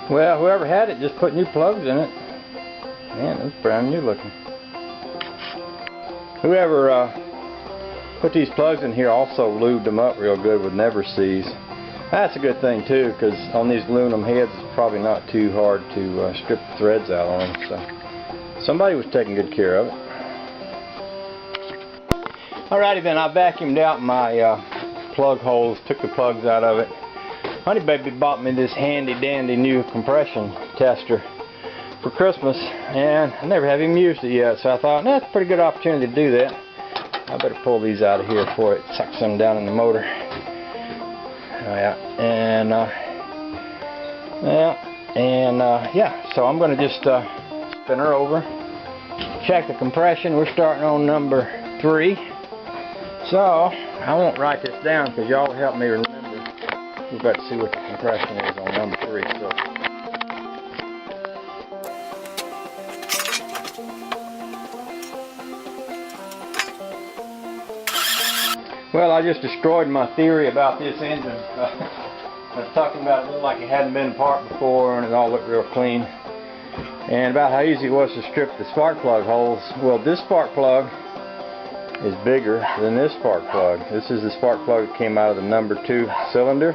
Well, whoever had it just put new plugs in it. Man, it's brand new looking. Whoever put these plugs in here also lubed them up real good with Never Seas. That's a good thing too, because on these aluminum heads it's probably not too hard to strip the threads out on them. So somebody was taking good care of it. Alrighty then, I vacuumed out my plug holes, took the plugs out of it. Honey Baby bought me this handy dandy new compression tester for Christmas, and I never have even used it yet, so I thought, that's a pretty good opportunity to do that. I better pull these out of here before it sucks them down in the motor. Yeah, so I'm going to just spin her over, check the compression. We're starting on number 3. So I won't write this down because y'all will help me remember. We've got to see what the compression is on number 3. So. Well, I just destroyed my theory about this engine. I was talking about it looked like it hadn't been apart before and it all looked real clean. And about how easy it was to strip the spark plug holes. Well, this spark plug is bigger than this spark plug. This is the spark plug that came out of the number 2 cylinder.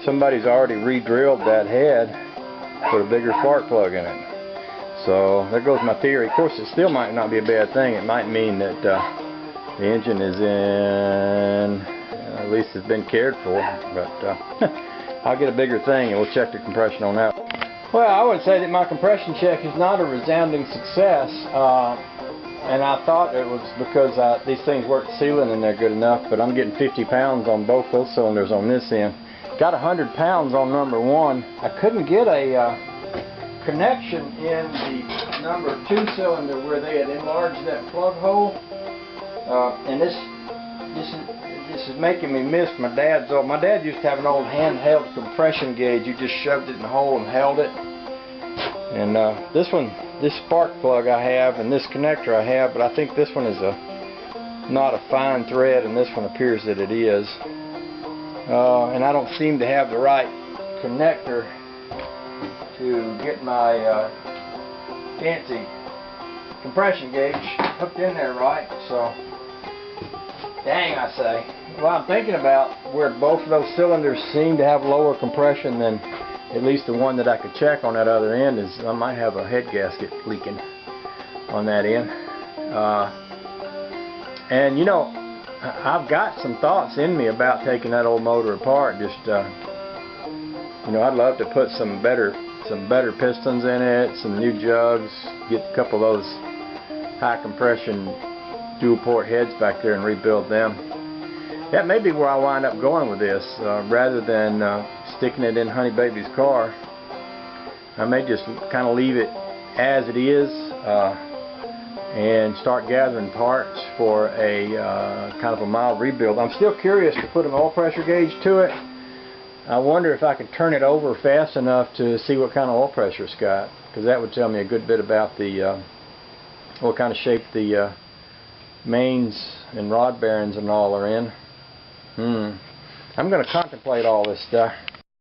Somebody's already re-drilled that head, put a bigger spark plug in it. So there goes my theory. Of course, it still might not be a bad thing. It might mean that the engine is in, at least it's been cared for. But I'll get a bigger thing and we'll check the compression on that. Well, I would say that my compression check is not a resounding success. And I thought it was because these things weren't sealing and they're good enough, but I'm getting 50 pounds on both those cylinders on this end. Got 100 pounds on number 1. I couldn't get a connection in the number 2 cylinder where they had enlarged that plug hole. And this is making me miss my dad's old. My dad used to have an old handheld compression gauge. You just shoved it in the hole and held it. And this spark plug I have and this connector I have, but I think this one is not a fine thread, and this one appears that it is. And I don't seem to have the right connector to get my fancy compression gauge hooked in there right. So, dang, I say. Well, I'm thinking about where both of those cylinders seem to have lower compression than at least the one that I could check on that other end. Is I might have a head gasket leaking on that end. And you know, I've got some thoughts in me about taking that old motor apart. Just you know, I'd love to put some better pistons in it, some new jugs, get a couple of those high compression dual port heads back there and rebuild them. That may be where I wind up going with this, rather than sticking it in Honey Baby's car. I may just kind of leave it as it is and start gathering parts for a kind of a mild rebuild. I'm still curious to put an oil pressure gauge to it. I wonder if I could turn it over fast enough to see what kind of oil pressure it's got, because that would tell me a good bit about the what kind of shape the mains and rod bearings and all are in. I'm going to contemplate all this stuff.